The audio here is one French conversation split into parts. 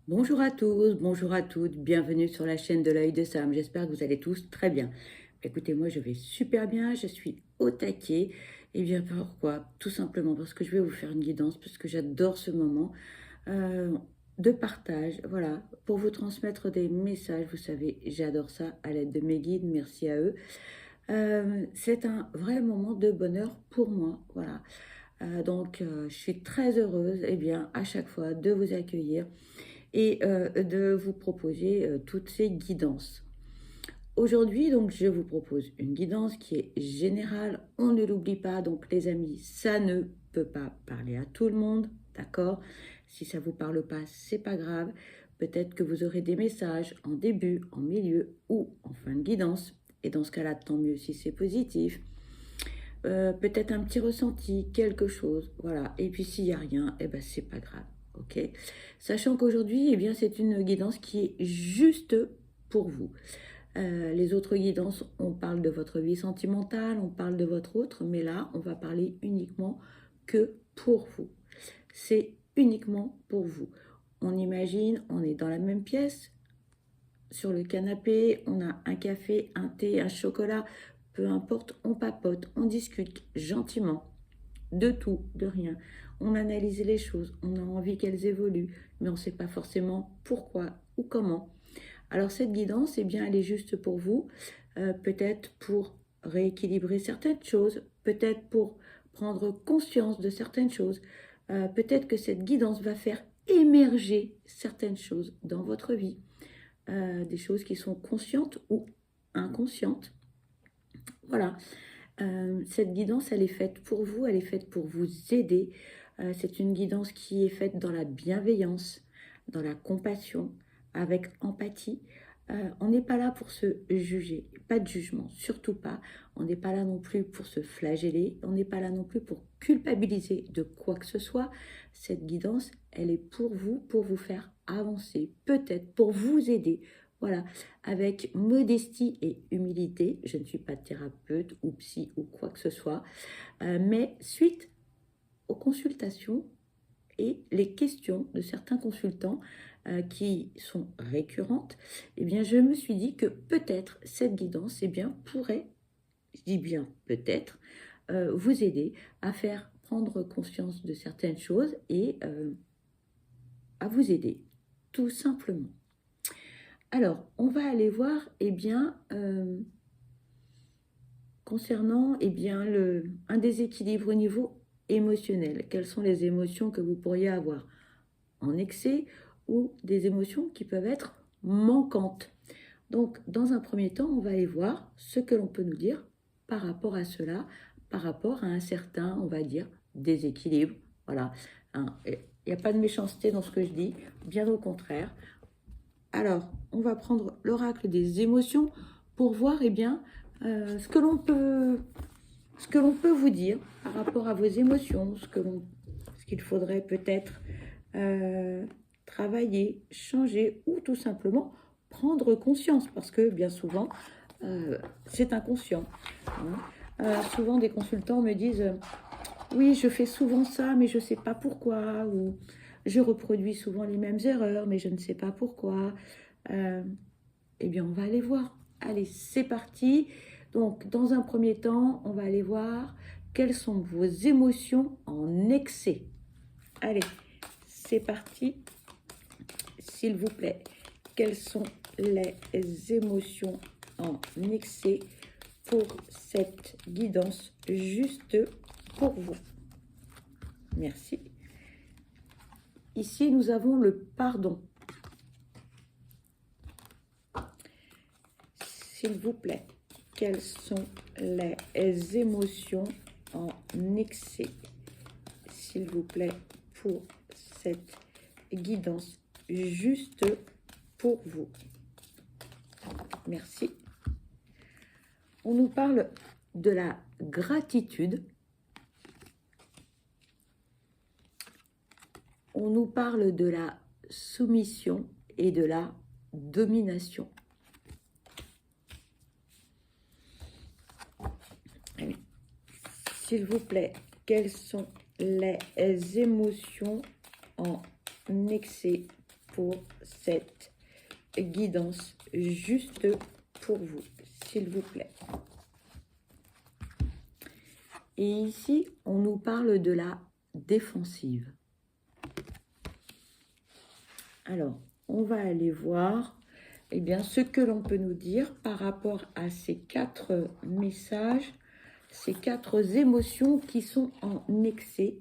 Bonjour à tous, bonjour à toutes, bienvenue sur la chaîne de l'œil de Sam. J'espère que vous allez tous très bien. Écoutez, moi je vais super bien, je suis au taquet. Et bien pourquoi? Tout simplement parce que je vais vous faire une guidance, parce que j'adore ce moment euh, de partage, voilà, pour vous transmettre des messages. Vous savez, j'adore ça à l'aide de mes guides, merci à eux. C'est un vrai moment de bonheur pour moi, voilà. Je suis très heureuse, et bien, à chaque fois de vous accueillir et de vous proposer toutes ces guidances. Aujourd'hui, donc, je vous propose une guidance qui est générale. On ne l'oublie pas, donc les amis, ça ne peut pas parler à tout le monde, d'accord? Si ça vous parle pas, c'est pas grave. Peut-être que vous aurez des messages en début, en milieu ou en fin de guidance. Et dans ce cas-là, tant mieux si c'est positif. Peut-être un petit ressenti, quelque chose, voilà. Et puis s'il n'y a rien, eh ben c'est pas grave, ok. Sachant qu'aujourd'hui, eh bien c'est une guidance qui est juste pour vous. Les autres guidances, on parle de votre vie sentimentale, on parle de votre autre, mais là, on va parler uniquement que pour vous. C'est uniquement pour vous. On imagine, on est dans la même pièce, sur le canapé, on a un café, un thé, un chocolat, peu importe, on papote, on discute gentiment de tout, de rien. On analyse les choses, on a envie qu'elles évoluent, mais on ne sait pas forcément pourquoi ou comment. Alors cette guidance, eh bien, elle est juste pour vous, peut-être pour rééquilibrer certaines choses, peut-être pour prendre conscience de certaines choses, peut-être que cette guidance va faire émerger certaines choses dans votre vie, des choses qui sont conscientes ou inconscientes. Voilà. Cette guidance, elle est faite pour vous, elle est faite pour vous aider. C'est une guidance qui est faite dans la bienveillance, dans la compassion, avec empathie. On n'est pas là pour se juger, pas de jugement, surtout pas. On n'est pas là non plus pour se flageller, on n'est pas là non plus pour culpabiliser de quoi que ce soit. Cette guidance, elle est pour vous faire avancer, peut-être pour vous aider. Voilà, avec modestie et humilité. Je ne suis pas thérapeute ou psy ou quoi que ce soit, mais suite aux consultations et les questions de certains consultants qui sont récurrentes, eh bien, je me suis dit que peut-être cette guidance eh bien, pourrait, je dis bien peut-être, vous aider à faire prendre conscience de certaines choses et à vous aider, tout simplement. Alors, on va aller voir, eh bien, concernant un déséquilibre au niveau émotionnel. Quelles sont les émotions que vous pourriez avoir en excès ou des émotions qui peuvent être manquantes. Donc, dans un premier temps, on va aller voir ce que l'on peut nous dire par rapport à cela, par rapport à un certain, on va dire, déséquilibre. Voilà. Hein, il n'y a pas de méchanceté dans ce que je dis, bien au contraire. Alors, on va prendre l'oracle des émotions pour voir eh bien, ce que l'on peut vous dire par rapport à vos émotions, ce qu'il faudrait peut-être euh, travailler, changer ou tout simplement prendre conscience parce que bien souvent, c'est inconscient. Hein. Souvent, des consultants me disent oui, je fais souvent ça, mais je ne sais pas pourquoi, ou je reproduis souvent les mêmes erreurs, mais je ne sais pas pourquoi. Euh, eh bien, on va aller voir. Allez, c'est parti. Donc, dans un premier temps, on va aller voir quelles sont vos émotions en excès. Allez, c'est parti. S'il vous plaît, quelles sont les émotions en excès pour cette guidance juste pour vous? Merci. Ici, nous avons le pardon. S'il vous plaît, quelles sont les émotions en excès, s'il vous plaît, pour cette guidance juste pour vous? Merci. On nous parle de la gratitude. On nous parle de la soumission et de la domination. S'il vous plaît, quelles sont les émotions en excès pour cette guidance juste pour vous, s'il vous plaît. Et ici, on nous parle de la défensive. Alors, on va aller voir eh bien, ce que l'on peut nous dire par rapport à ces 4 messages, ces 4 émotions qui sont en excès,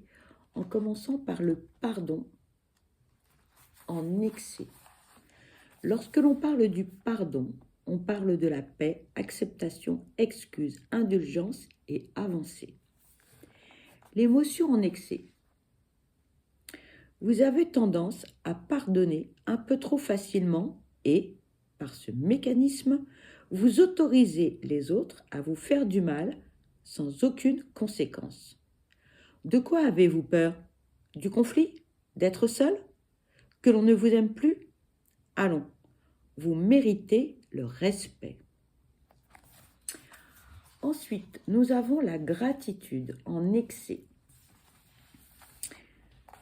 en commençant par le pardon en excès. Lorsque l'on parle du pardon, on parle de la paix, acceptation, excuse, indulgence et avancée. L'émotion en excès. Vous avez tendance à pardonner un peu trop facilement et, par ce mécanisme, vous autorisez les autres à vous faire du mal sans aucune conséquence. De quoi avez-vous peur? Du conflit? D'être seul? Que l'on ne vous aime plus? Allons, vous méritez le respect. Ensuite, nous avons la gratitude en excès.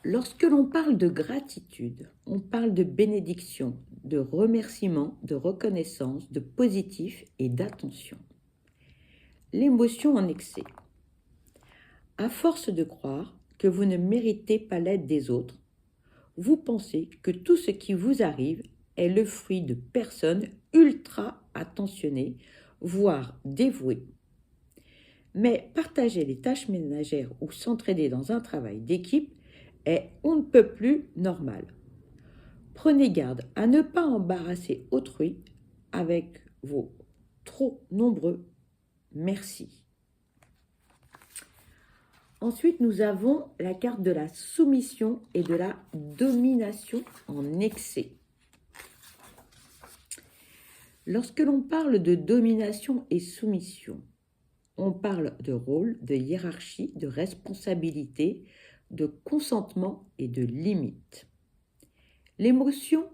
Lorsque l'on parle de gratitude, on parle de bénédiction, de remerciement, de reconnaissance, de positif et d'attention. L'émotion en excès. À force de croire que vous ne méritez pas l'aide des autres, vous pensez que tout ce qui vous arrive est le fruit de personnes ultra attentionnées, voire dévouées. Mais partager les tâches ménagères ou s'entraider dans un travail d'équipe est on ne peut plus normal. Prenez garde à ne pas embarrasser autrui avec vos trop nombreux merci. Ensuite, nous avons la carte de la soumission et de la domination en excès. Lorsque l'on parle de domination et soumission, on parle de rôle, de hiérarchie, de responsabilité, de consentement et de limite. L'émotion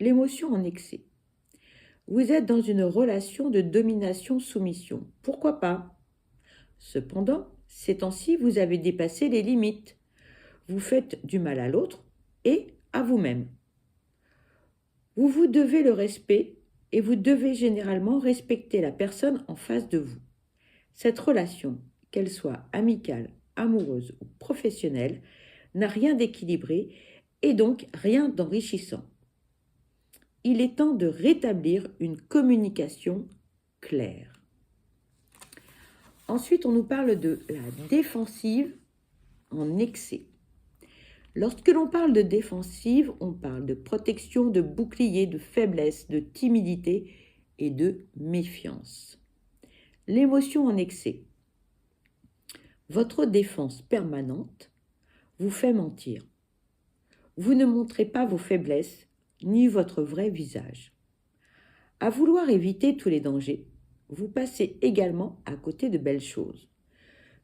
en excès. Vous êtes dans une relation de domination-soumission. Pourquoi pas? Cependant, ces temps-ci, vous avez dépassé les limites. Vous faites du mal à l'autre et à vous-même. Vous vous devez le respect et vous devez généralement respecter la personne en face de vous. Cette relation, qu'elle soit amicale, amoureuse ou professionnelle, n'a rien d'équilibré et donc rien d'enrichissant. Il est temps de rétablir une communication claire. Ensuite, on nous parle de la défensive en excès. Lorsque l'on parle de défensive, on parle de protection, de bouclier, de faiblesse, de timidité et de méfiance. L'émotion en excès. Votre défense permanente vous fait mentir. Vous ne montrez pas vos faiblesses ni votre vrai visage. À vouloir éviter tous les dangers, vous passez également à côté de belles choses.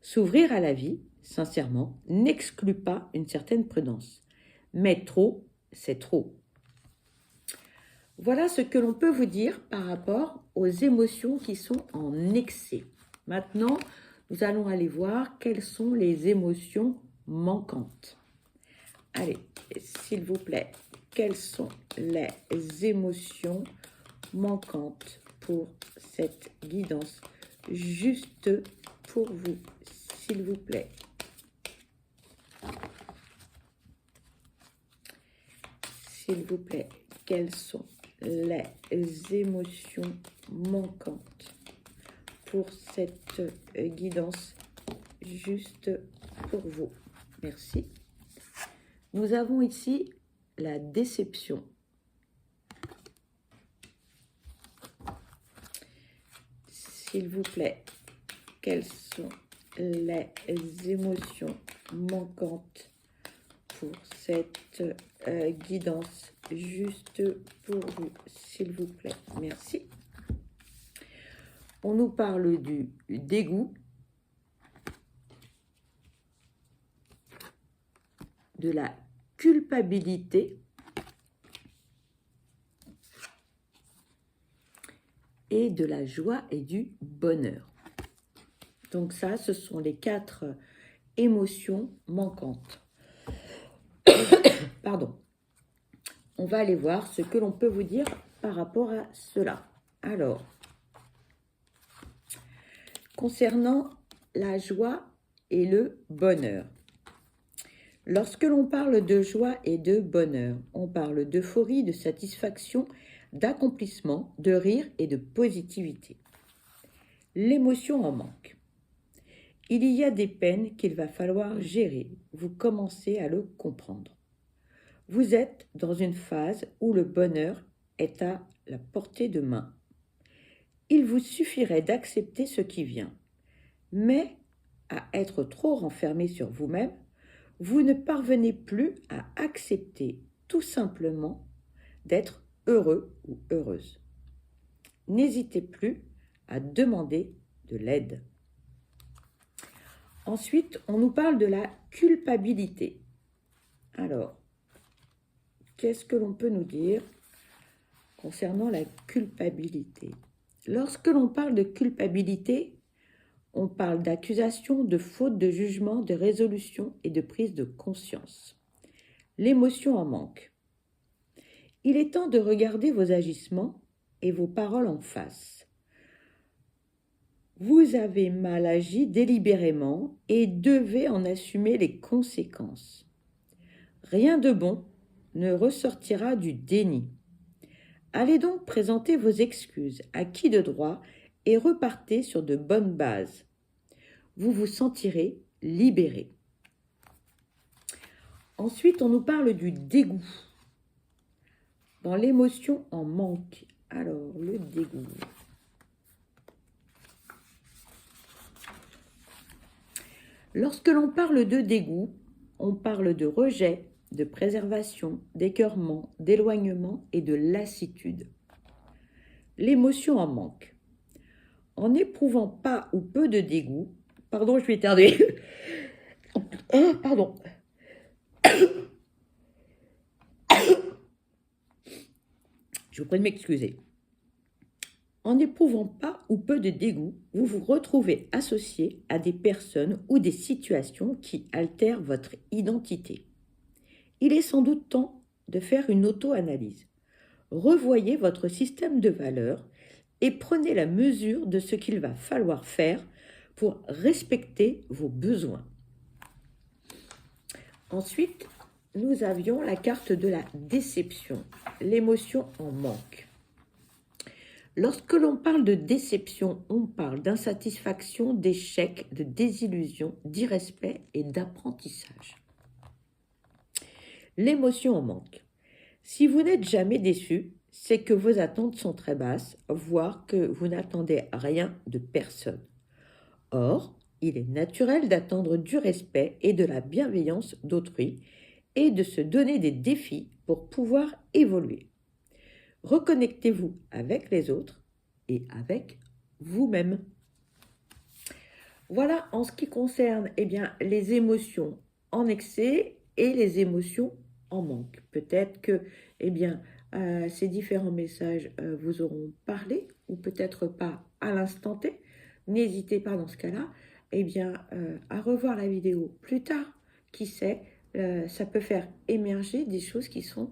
S'ouvrir à la vie, sincèrement, n'exclut pas une certaine prudence. Mais trop, c'est trop. Voilà ce que l'on peut vous dire par rapport aux émotions qui sont en excès. Maintenant, nous allons aller voir quelles sont les émotions manquantes. Allez, s'il vous plaît, quelles sont les émotions manquantes pour cette guidance juste pour vous, s'il vous plaît. S'il vous plaît, quelles sont les émotions manquantes pour cette guidance juste pour vous? Merci. Nous avons ici la déception. S'il vous plaît, quelles sont les émotions manquantes pour cette guidance juste pour vous, s'il vous plaît? Merci. On nous parle du dégoût, de la culpabilité et de la joie et du bonheur. Donc ça, ce sont les 4 émotions manquantes. Pardon. on va aller voir ce que l'on peut vous dire par rapport à cela. Alors, concernant la joie et le bonheur. Lorsque l'on parle de joie et de bonheur, on parle d'euphorie, de satisfaction, d'accomplissement, de rire et de positivité. L'émotion en manque. Il y a des peines qu'il va falloir gérer. Vous commencez à le comprendre. Vous êtes dans une phase où le bonheur est à la portée de main. Il vous suffirait d'accepter ce qui vient. Mais à être trop renfermé sur vous-même, vous ne parvenez plus à accepter tout simplement d'être heureux ou heureuse. N'hésitez plus à demander de l'aide. Ensuite, on nous parle de la culpabilité. Alors, qu'est-ce que l'on peut nous dire concernant la culpabilité? Lorsque l'on parle de culpabilité, on parle d'accusation, de faute, de jugement, de résolution et de prise de conscience. L'émotion en manque. Il est temps de regarder vos agissements et vos paroles en face. Vous avez mal agi délibérément et devez en assumer les conséquences. Rien de bon ne ressortira du déni. Allez donc présenter vos excuses à qui de droit et repartez sur de bonnes bases. Vous vous sentirez libéré. Ensuite, on nous parle du dégoût. Dans l'émotion en manque. Alors, le dégoût. Lorsque l'on parle de dégoût, on parle de rejet, de préservation, d'écœurement, d'éloignement et de lassitude. L'émotion en manque. En n'éprouvant pas ou peu de dégoût, pardon, je vais éternuer. Pardon. Je vous prie de m'excuser. En n'éprouvant pas ou peu de dégoût, vous vous retrouvez associé à des personnes ou des situations qui altèrent votre identité. Il est sans doute temps de faire une auto-analyse. Revoyez votre système de valeurs et prenez la mesure de ce qu'il va falloir faire pour respecter vos besoins. Ensuite, nous avions la carte de la déception, l'émotion en manque. Lorsque l'on parle de déception, on parle d'insatisfaction, d'échec, de désillusion, d'irrespect et d'apprentissage. L'émotion en manque. Si vous n'êtes jamais déçu, c'est que vos attentes sont très basses, voire que vous n'attendez rien de personne. Or, il est naturel d'attendre du respect et de la bienveillance d'autrui et de se donner des défis pour pouvoir évoluer. Reconnectez-vous avec les autres et avec vous-même. Voilà en ce qui concerne les émotions en excès et les émotions en manque. Peut-être que ces différents messages vous auront parlé ou peut-être pas à l'instant T. N'hésitez pas dans ce cas-là à revoir la vidéo plus tard. Qui sait, ça peut faire émerger des choses qui sont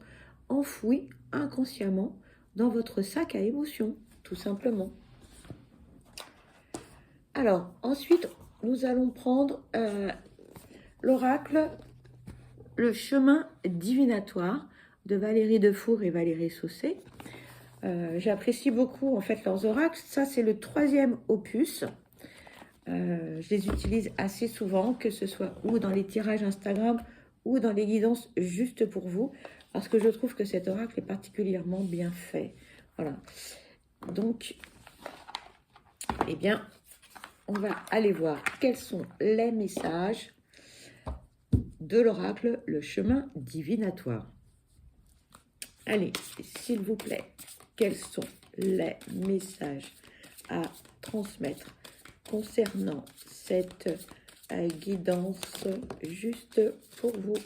enfouies inconsciemment dans votre sac à émotions, tout simplement. Alors, ensuite, nous allons prendre l'oracle, le chemin divinatoire de Valérie Defour et Valérie Saucé. J'apprécie beaucoup en fait leurs oracles. Ça, c'est le 3e opus. Je les utilise assez souvent, que ce soit ou dans les tirages Instagram ou dans les guidances juste pour vous, parce que je trouve que cet oracle est particulièrement bien fait. Voilà. Donc, on va aller voir quels sont les messages de l'oracle, le chemin divinatoire. Allez, s'il vous plaît, quels sont les messages à transmettre concernant cette guidance juste pour vous,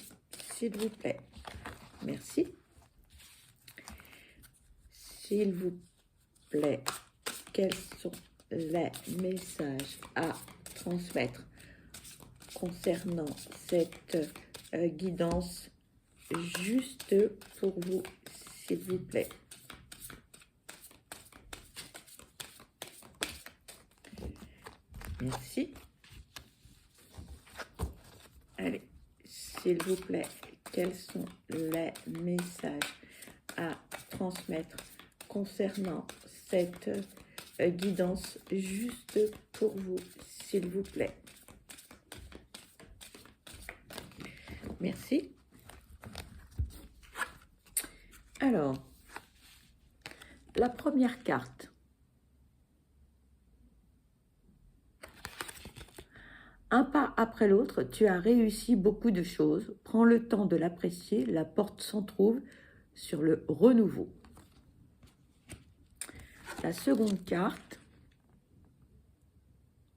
s'il vous plaît. Merci. S'il vous plaît, quels sont les messages à transmettre concernant cette guidance juste pour vous, s'il vous plaît. Merci. Allez, s'il vous plaît, quels sont les messages à transmettre concernant cette guidance juste pour vous, s'il vous plaît. Merci. Alors, la première carte. Un pas après l'autre, tu as réussi beaucoup de choses. Prends le temps de l'apprécier. La porte s'entrouvre sur le renouveau. La seconde carte.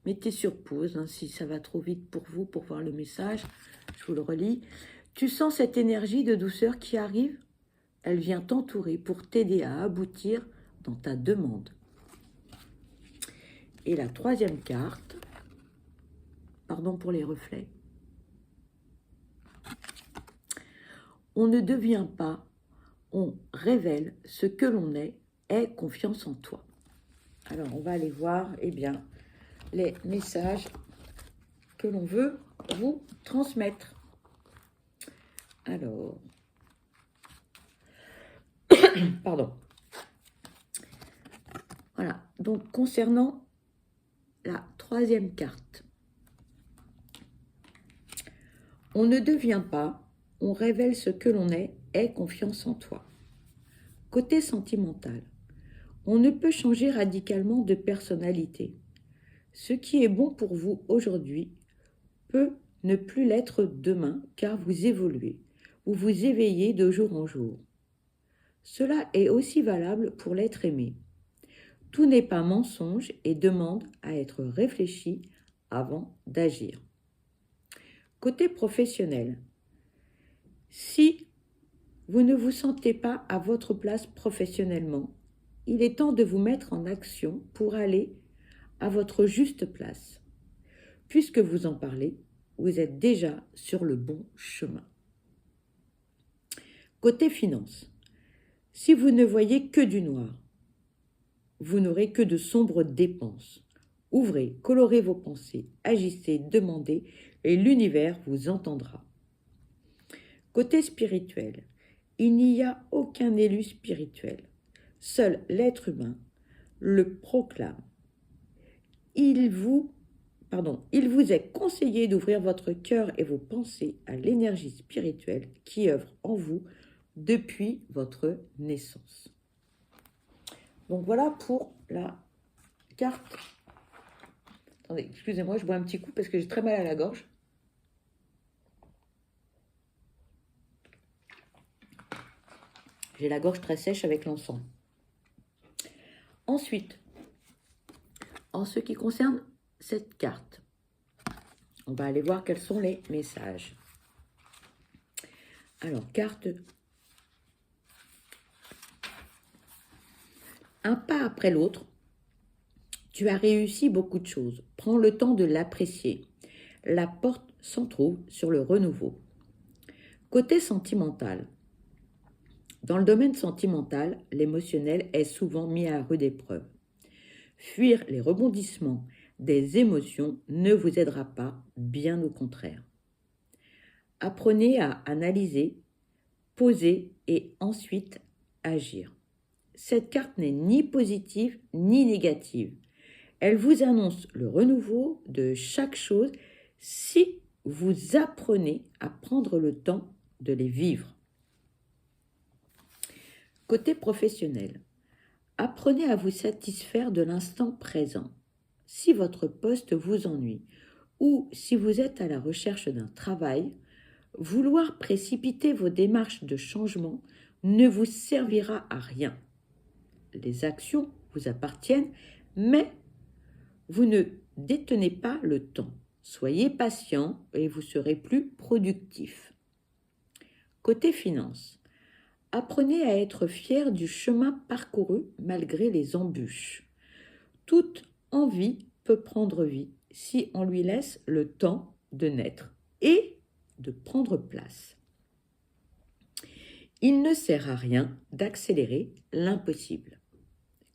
Mettez sur pause hein, si ça va trop vite pour vous, pour voir le message. Je vous le relis. Tu sens cette énergie de douceur qui arrive? Elle vient t'entourer pour t'aider à aboutir dans ta demande. Et la troisième carte. Pardon pour les reflets. On ne devient pas, on révèle ce que l'on est, aie confiance en toi. Alors, on va aller voir, eh bien, les messages que l'on veut vous transmettre. Alors, pardon. Voilà, donc concernant la troisième carte. On ne devient pas, on révèle ce que l'on est, aie confiance en toi. Côté sentimental, on ne peut changer radicalement de personnalité. Ce qui est bon pour vous aujourd'hui peut ne plus l'être demain car vous évoluez, vous vous éveillez de jour en jour. Cela est aussi valable pour l'être aimé. Tout n'est pas mensonge et demande à être réfléchi avant d'agir. Côté professionnel, si vous ne vous sentez pas à votre place professionnellement, il est temps de vous mettre en action pour aller à votre juste place. Puisque vous en parlez, vous êtes déjà sur le bon chemin. Côté finance, si vous ne voyez que du noir, vous n'aurez que de sombres dépenses. Ouvrez, colorez vos pensées, agissez, demandez et l'univers vous entendra. Côté spirituel, il n'y a aucun élu spirituel. Seul l'être humain le proclame. Il vous est conseillé d'ouvrir votre cœur et vos pensées à l'énergie spirituelle qui œuvre en vous depuis votre naissance. Donc voilà pour la carte. Attendez, excusez-moi, je bois un petit coup parce que j'ai très mal à la gorge. J'ai la gorge très sèche avec l'encens. Ensuite, en ce qui concerne cette carte, on va aller voir quels sont les messages. Alors, carte. Un pas après l'autre, tu as réussi beaucoup de choses. Prends le temps de l'apprécier. La porte s'entrouvre sur le renouveau. Côté sentimental. Dans le domaine sentimental, l'émotionnel est souvent mis à rude épreuve. Fuir les rebondissements des émotions ne vous aidera pas, bien au contraire. Apprenez à analyser, poser et ensuite agir. Cette carte n'est ni positive ni négative. Elle vous annonce le renouveau de chaque chose si vous apprenez à prendre le temps de les vivre. Côté professionnel, apprenez à vous satisfaire de l'instant présent. Si votre poste vous ennuie ou si vous êtes à la recherche d'un travail, vouloir précipiter vos démarches de changement ne vous servira à rien. Les actions vous appartiennent, mais vous ne détenez pas le temps. Soyez patient et vous serez plus productif. Côté finance, apprenez à être fier du chemin parcouru malgré les embûches. Toute envie peut prendre vie si on lui laisse le temps de naître et de prendre place. Il ne sert à rien d'accélérer l'impossible.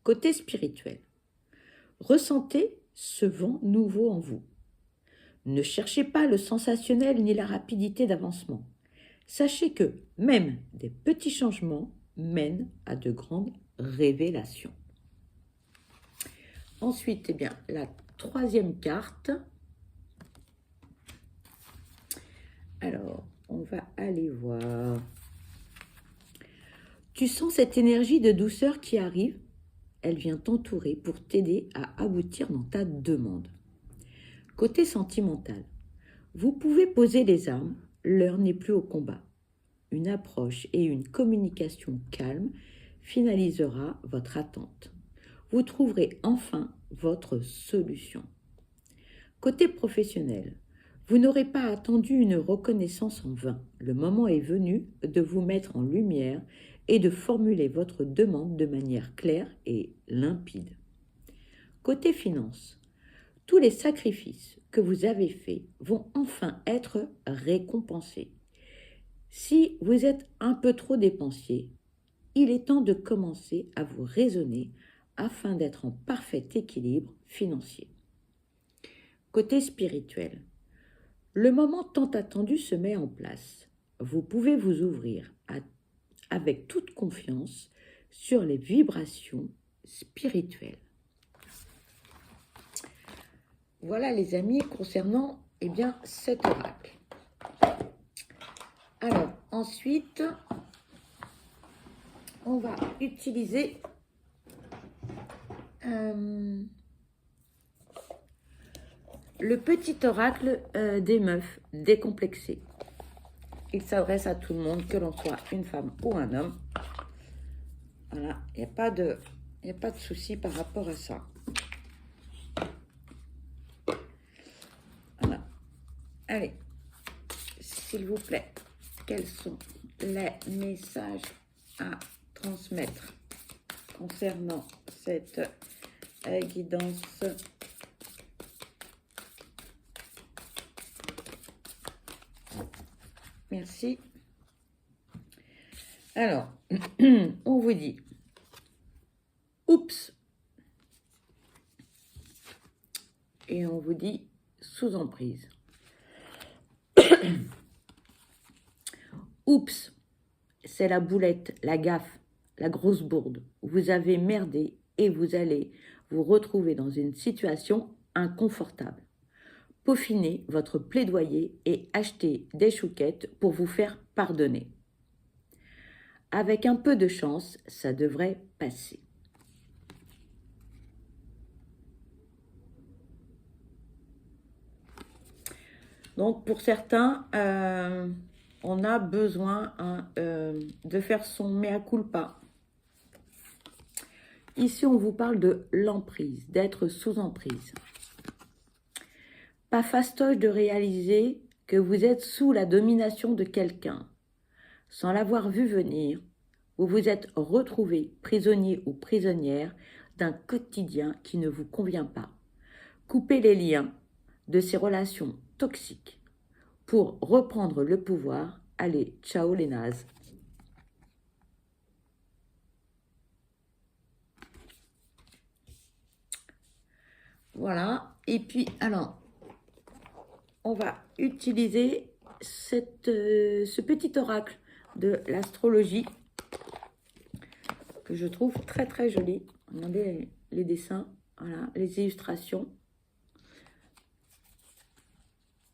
Côté spirituel, ressentez ce vent nouveau en vous. Ne cherchez pas le sensationnel ni la rapidité d'avancement. Sachez que même des petits changements mènent à de grandes révélations. Ensuite, eh bien, la troisième carte. Alors, on va aller voir. Tu sens cette énergie de douceur qui arrive. Elle vient t'entourer pour t'aider à aboutir dans ta demande. Côté sentimental, vous pouvez poser les armes, l'heure n'est plus au combat. Une approche et une communication calme finalisera votre attente. Vous trouverez enfin votre solution. Côté professionnel, vous n'aurez pas attendu une reconnaissance en vain. Le moment est venu de vous mettre en lumière et de formuler votre demande de manière claire et limpide. Côté finances, tous les sacrifices que vous avez faits vont enfin être récompensés. Si vous êtes un peu trop dépensier, il est temps de commencer à vous raisonner afin d'être en parfait équilibre financier. Côté spirituel, le moment tant attendu se met en place. Vous pouvez vous ouvrir avec toute confiance sur les vibrations spirituelles. Voilà les amis concernant cet oracle. Alors ensuite, on va utiliser le petit oracle des meufs décomplexées. Il s'adresse à tout le monde, que l'on soit une femme ou un homme. Voilà, il n'y a pas de souci par rapport à ça. Voilà. Allez, s'il vous plaît, quels sont les messages à transmettre concernant cette guidance ? Merci. Alors, on vous dit, oups, et on vous dit sous emprise. Oups, c'est la boulette, la gaffe, la grosse bourde. Vous avez merdé et vous allez vous retrouver dans une situation inconfortable. Peaufinez votre plaidoyer et achetez des chouquettes pour vous faire pardonner. Avec un peu de chance, ça devrait passer. Donc pour certains, on a besoin de faire son mea culpa. Ici, on vous parle de l'emprise, d'être sous emprise. Pas fastoche de réaliser que vous êtes sous la domination de quelqu'un. Sans l'avoir vu venir, vous vous êtes retrouvé prisonnier ou prisonnière d'un quotidien qui ne vous convient pas. Coupez les liens de ces relations toxiques pour reprendre le pouvoir. Allez, ciao les nazes. Voilà, et puis alors, on va utiliser ce petit oracle de l'astrologie que je trouve très très joli. Regardez les dessins, voilà, les illustrations.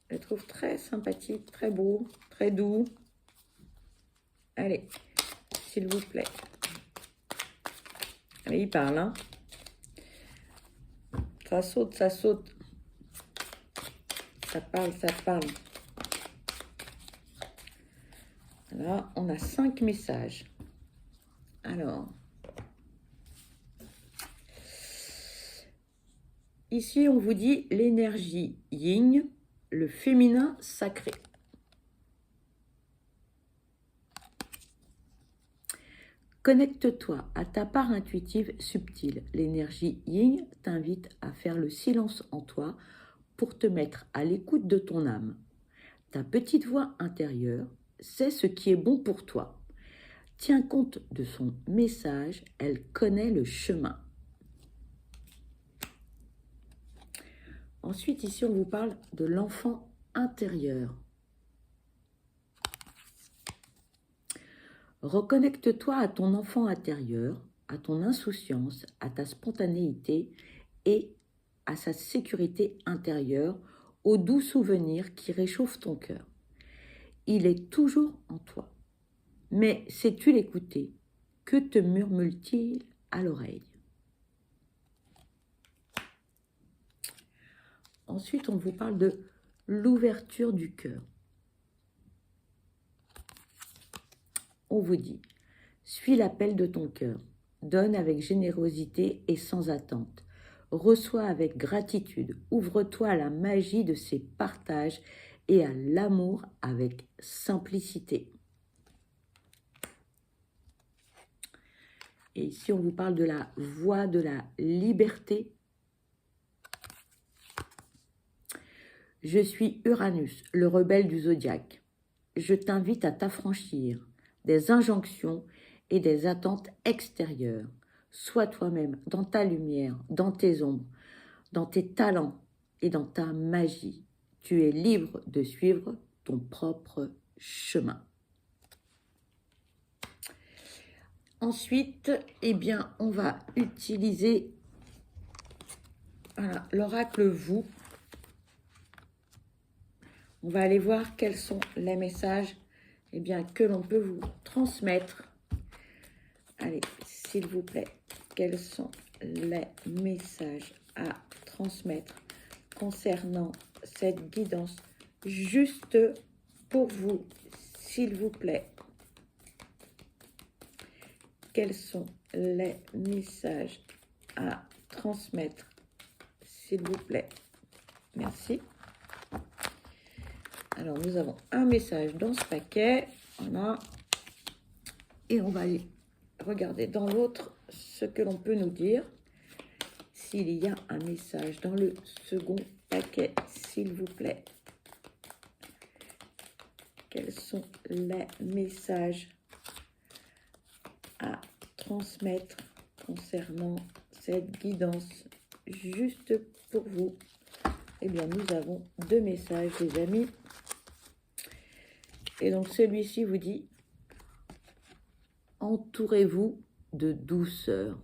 Je le trouve très sympathique, très beau, très doux. Allez, s'il vous plaît. Allez, il parle, hein. Ça saute, ça saute. Ça parle, ça parle. Là, on a 5 messages. Alors, ici, on vous dit l'énergie yin, le féminin sacré. Connecte-toi à ta part intuitive subtile. L'énergie yin t'invite à faire le silence en toi pour te mettre à l'écoute de ton âme. Ta petite voix intérieure sait ce qui est bon pour toi. Tiens compte de son message, elle connaît le chemin. Ensuite, ici, on vous parle de l'enfant intérieur. Reconnecte-toi à ton enfant intérieur, à ton insouciance, à ta spontanéité et à sa sécurité intérieure, aux doux souvenirs qui réchauffent ton cœur. Il est toujours en toi. Mais sais-tu l'écouter? Que te murmure-t-il à l'oreille? Ensuite, on vous parle de l'ouverture du cœur. On vous dit, suis l'appel de ton cœur, donne avec générosité et sans attente, reçois avec gratitude, ouvre-toi à la magie de ces partages et à l'amour avec simplicité. Et ici, on vous parle de la voie de la liberté. Je suis Uranus, le rebelle du zodiaque. Je t'invite à t'affranchir des injonctions et des attentes extérieures. Sois toi-même dans ta lumière, dans tes ombres, dans tes talents et dans ta magie. Tu es libre de suivre ton propre chemin. Ensuite, eh bien, on va utiliser l'oracle Vous. On va aller voir quels sont les messages que l'on peut vous transmettre. Allez, s'il vous plaît, quels sont les messages à transmettre concernant cette guidance juste pour vous, s'il vous plaît. Quels sont les messages à transmettre, s'il vous plaît? Merci. Alors, nous avons un message dans ce paquet. Voilà. Et on va aller regarder dans l'autre ce que l'on peut nous dire. S'il y a un message dans le second paquet, s'il vous plaît. Quels sont les messages à transmettre concernant cette guidance juste pour vous? Eh bien, nous avons deux messages, les amis. Et donc, celui-ci vous dit « Entourez-vous de douceur ».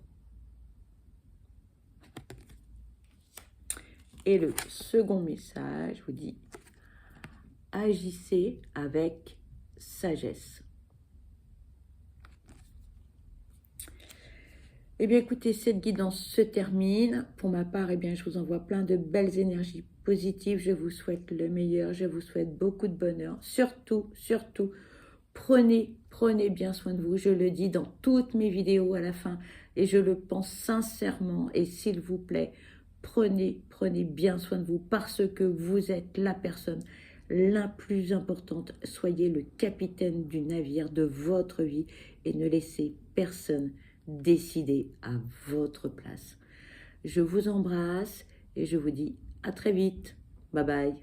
Et le second message vous dit « Agissez avec sagesse ». Eh bien, écoutez, cette guidance se termine. Pour ma part, je vous envoie plein de belles énergies positives. Je vous souhaite le meilleur. Je vous souhaite beaucoup de bonheur. Surtout, prenez bien soin de vous. Je le dis dans toutes mes vidéos à la fin et je le pense sincèrement. Et s'il vous plaît, prenez bien soin de vous parce que vous êtes la personne la plus importante. Soyez le capitaine du navire de votre vie et ne laissez personne décider à votre place. Je vous embrasse et je vous dis à très vite. Bye bye.